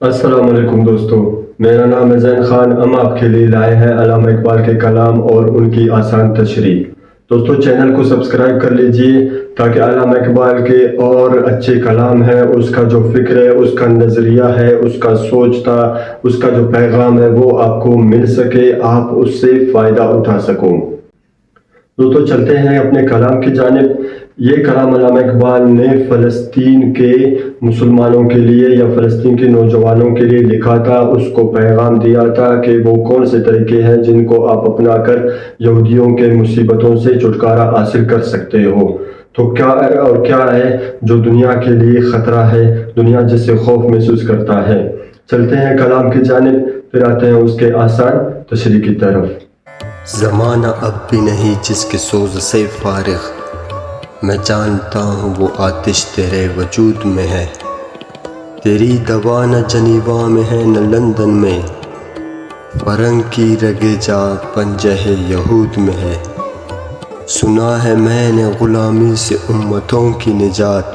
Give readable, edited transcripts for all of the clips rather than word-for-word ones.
السلام علیکم دوستو، میرا نام ہے زین خان۔ ہم آپ کے لیے لائے ہیں علامہ اقبال کے کلام اور ان کی آسان تشریح۔ دوستو چینل کو سبسکرائب کر لیجئے تاکہ علامہ اقبال کے اور اچھے کلام ہیں، اس کا جو فکر ہے، اس کا نظریہ ہے، اس کا سوچ تھا، اس کا جو پیغام ہے وہ آپ کو مل سکے، آپ اس سے فائدہ اٹھا سکو۔ دوستو چلتے ہیں اپنے کلام کی جانب۔ یہ کلام علامہ اقبال نے فلسطین کے مسلمانوں کے لیے یا فلسطین کے نوجوانوں کے لیے لکھا تھا۔ اس کو پیغام دیا تھا کہ وہ کون سے طریقے ہیں جن کو آپ اپنا کر یہودیوں کے مصیبتوں سے چھٹکارا حاصل کر سکتے ہو۔ تو کیا ہے جو دنیا کے لیے خطرہ ہے، دنیا جس سے خوف محسوس کرتا ہے۔ چلتے ہیں کلام کی جانب، پھر آتے ہیں اس کے آسان تشریح کی طرف۔ زمانہ اب بھی نہیں جس کے سوز سے فارغ، میں جانتا ہوں وہ آتش تیرے وجود میں ہے۔ تیری دوا نہ جنیوا میں ہے نہ لندن میں، فرنگ کی رگے جا پنجہ یہود میں ہے۔ سنا ہے میں نے غلامی سے امتوں کی نجات،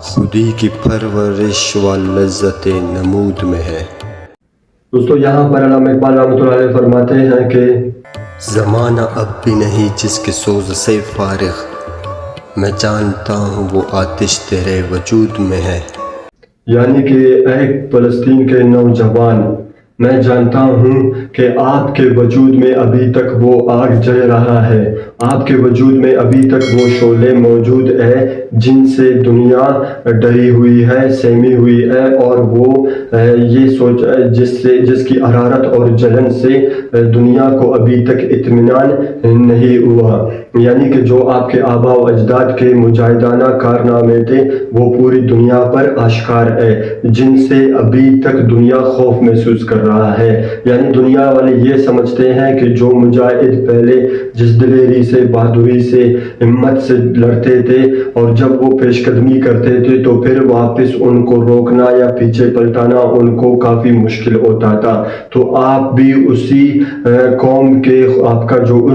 خودی کی پرورش و لذت نمود میں ہے۔ دوستو یہاں پر علامہ اقبال رحمۃ اللہ علیہ فرماتے ہیں کہ زمانہ اب بھی نہیں جس کے سوز سے فارغ، میں جانتا ہوں وہ آتش تیرے وجود میں ہے۔ یعنی کہ اے فلسطین کے نوجوان، میں جانتا ہوں کہ آپ کے وجود میں ابھی تک وہ آگ جل رہا ہے، آپ کے وجود میں ابھی تک وہ شعلے موجود ہے جن سے دنیا ڈری ہوئی ہے، سہمی ہوئی ہے، اور وہ یہ سوچ جس کی حرارت اور جلن سے دنیا کو ابھی تک اطمینان نہیں ہوا۔ یعنی کہ جو آپ کے آباء و اجداد کے مجاہدانہ کارنامے تھے وہ پوری دنیا پر آشکار ہے، جن سے ابھی تک دنیا خوف محسوس کر رہا ہے۔ یعنی دنیا والے یہ سمجھتے ہیں کہ جو مجاہد پہلے جس دلیری سے، بہادری سے، ہمت سے لڑتے تھے اور جب وہ پیش قدمی کرتے تھے تو پھر واپس ان کو روکنا یا پیچھے پلٹانا ان کو کافی مشکل ہوتا تھا۔ تو آپ بھی اسی قوم کے، آپ کا جو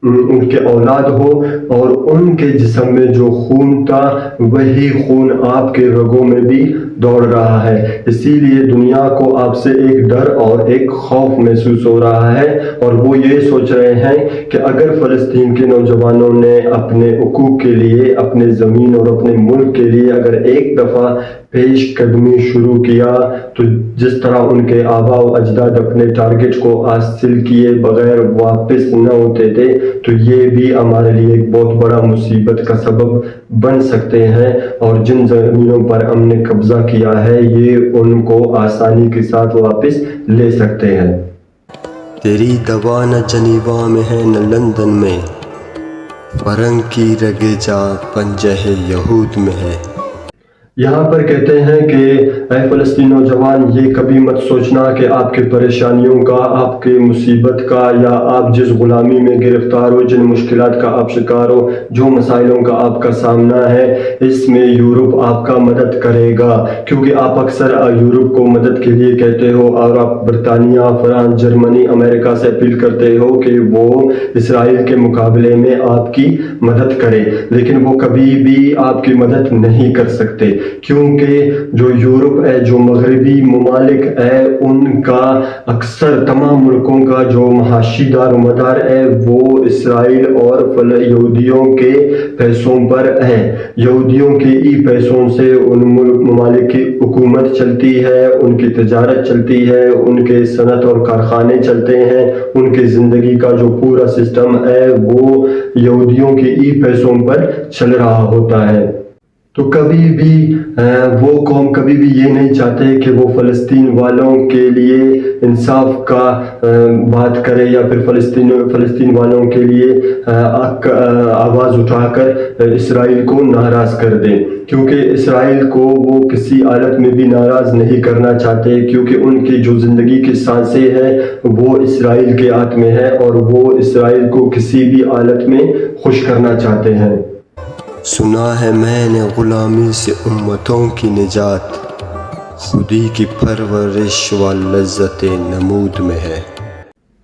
ان کے اولاد ہو، اور ان کے جسم میں جو خون تھا وہی خون آپ کے رگوں میں بھی دوڑ رہا ہے۔ اسی لیے دنیا کو آپ سے ایک ڈر اور ایک خوف محسوس ہو رہا ہے، اور وہ یہ سوچ رہے ہیں کہ اگر فلسطین کے نوجوانوں نے اپنے حقوق کے لیے، اپنے زمین اور اپنے ملک کے لیے اگر ایک دفعہ پیش قدمی شروع کیا تو جس طرح ان کے آباء و اجداد اپنے ٹارگٹ کو حاصل کیے بغیر واپس نہ ہوتے تھے، تو یہ بھی ہمارے لیے ایک بہت بڑا مصیبت کا سبب بن سکتے ہیں، اور جن زمینوں پر ہم نے قبضہ کیا ہے یہ ان کو آسانی کے ساتھ واپس لے سکتے ہیں۔ تیری دوا نہ جنیوا میں ہے نہ لندن میں، فرنگ کی رگے جا پنجہ یہود میں ہے۔ یہاں پر کہتے ہیں کہ اے فلسطین نوجوان، یہ کبھی مت سوچنا کہ آپ کے پریشانیوں کا، آپ کے مصیبت کا، یا آپ جس غلامی میں گرفتار ہو، جن مشکلات کا آپ شکار ہو، جو مسائلوں کا آپ کا سامنا ہے، اس میں یورپ آپ کا مدد کرے گا۔ کیونکہ آپ اکثر یورپ کو مدد کے لیے کہتے ہو، اور آپ برطانیہ، فرانس، جرمنی، امریکہ سے اپیل کرتے ہو کہ وہ اسرائیل کے مقابلے میں آپ کی مدد کرے، لیکن وہ کبھی بھی آپ کی مدد نہیں کر سکتے، کیونکہ جو یورپ ہے، جو مغربی ممالک ہے، ان کا اکثر تمام ملکوں کا جو معاشی دار و مدار ہے وہ اسرائیل اور یہودیوں کے پیسوں پر ہے۔ یہودیوں کے ہی پیسوں سے ان ممالک کی حکومت چلتی ہے، ان کی تجارت چلتی ہے، ان کے صنعت اور کارخانے چلتے ہیں، ان کے زندگی کا جو پورا سسٹم ہے وہ یہودیوں کے ہی پیسوں پر چل رہا ہوتا ہے۔ تو کبھی بھی وہ قوم کبھی بھی یہ نہیں چاہتے کہ وہ فلسطین والوں کے لیے انصاف کا بات کرے، یا پھر فلسطین والوں کے لیے آواز اٹھا کر اسرائیل کو ناراض کر دیں، کیونکہ اسرائیل کو وہ کسی حالت میں بھی ناراض نہیں کرنا چاہتے، کیونکہ ان کی جو زندگی کی سانسیں ہیں وہ اسرائیل کے ہاتھ میں ہے، اور وہ اسرائیل کو کسی بھی حالت میں خوش کرنا چاہتے ہیں۔ سنا ہے میں نے غلامی سے امتوں کی نجات، خودی کی پرورش و لذت نمود میں ہے۔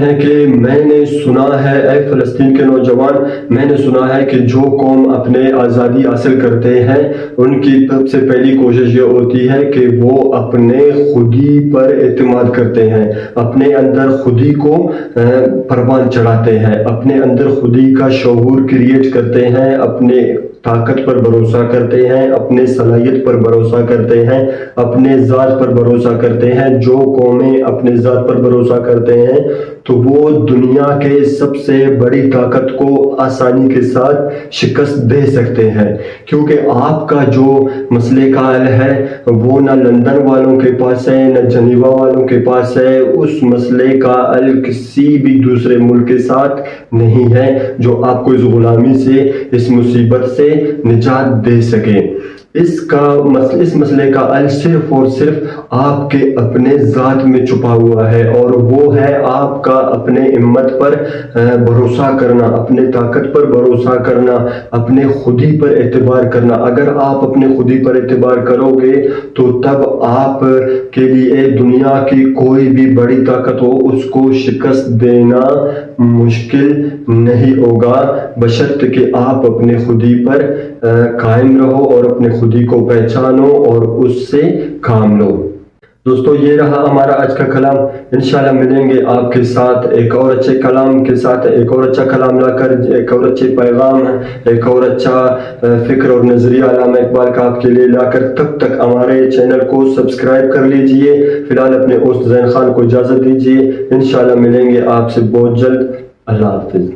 ہیں کہ میں نے سنا ہے اے فلسطین کے نوجوان، میں نے سنا ہے کہ جو قوم اپنے آزادی حاصل کرتے ہیں ان کی سب سے پہلی کوشش یہ ہوتی ہے کہ وہ اپنے خودی پر اعتماد کرتے ہیں، اپنے اندر خودی کو پروان چڑھاتے ہیں، اپنے اندر خودی کا شعور کریٹ کرتے ہیں، اپنے طاقت پر بھروسہ کرتے ہیں، اپنے صلاحیت پر بھروسہ کرتے ہیں، اپنے ذات پر بھروسہ کرتے ہیں۔ جو قومیں اپنے ذات پر بھروسہ کرتے ہیں تو وہ دنیا کے سب سے بڑی طاقت کو آسانی کے ساتھ شکست دے سکتے ہیں، کیونکہ آپ کا جو مسئلے کا حل ہے وہ نہ لندن والوں کے پاس ہے نہ جنیوا والوں کے پاس ہے، اس مسئلے کا حل کسی بھی دوسرے ملک کے ساتھ نہیں ہے جو آپ کو اس غلامی سے، اس مصیبت سے نجات دے سکے۔ اس مسئلے کا حل صرف اور صرف آپ کے اپنے ذات میں چھپا ہوا ہے، اور وہ ہے آپ کا اپنے ہمت پر بھروسہ کرنا، اپنے طاقت پر بھروسہ کرنا، اپنے خودی پر اعتبار کرنا۔ اگر آپ اپنے خودی پر اعتبار کرو گے تو تب آپ کے لیے دنیا کی کوئی بھی بڑی طاقت ہو اس کو شکست دینا مشکل نہیں ہوگا، بشرط کہ آپ اپنے خودی پر قائم رہو اور اپنے خودی کو پہچانو اور اس سے کام لو۔ دوستو یہ رہا ہمارا آج کا کلام، انشاءاللہ ملیں گے آپ کے ساتھ ایک اور اچھے کلام کے ساتھ، ایک اور اچھا کلام لا کر، ایک اور اچھے پیغام، ایک اور اچھا فکر اور نظریہ علامہ اقبال کا آپ کے لیے لا کر۔ تب تک ہمارے چینل کو سبسکرائب کر لیجئے، فی الحال اپنے دوست زین خان کو اجازت دیجئے، انشاءاللہ ملیں گے آپ سے بہت جلد۔ اللہ حافظ۔